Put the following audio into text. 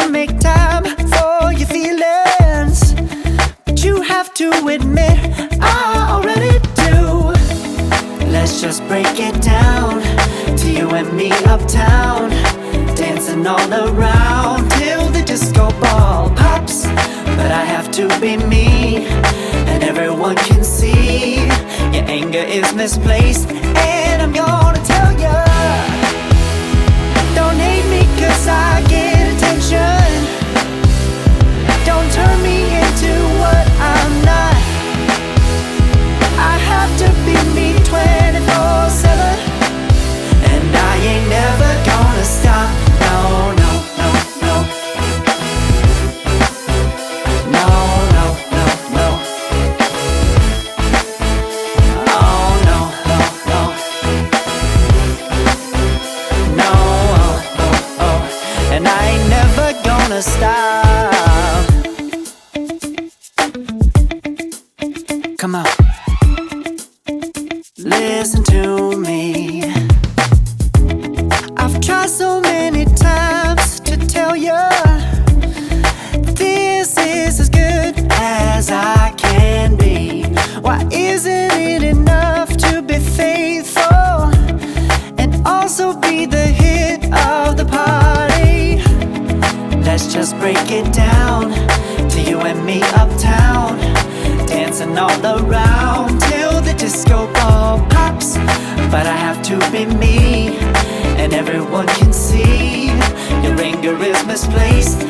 to make time for your feelings, but you have to admit I already do. Let's just break it down to you and me uptown, dancing all around till the disco ball pops. But I have to be me, and everyone can see your anger is misplaced. And I'm gonna tell ya, don't hate me 'cause I get attention. Don't turn me into what I'm not. I have to be me 24/7, and I ain't never gonna stop. No, no, no, no. No, no, no, no. Oh, no, no, no. No, oh, oh, oh. And I ain't never gonna stop. Come on, listen to me. I've tried so many times to tell you this is as good as I can be. Why isn't it enough to be faithful and also be the hit of the party? Let's just break it down to you and me uptown, dancing all around till the disco ball pops. But I have to be me, and everyone can see your anger is misplaced.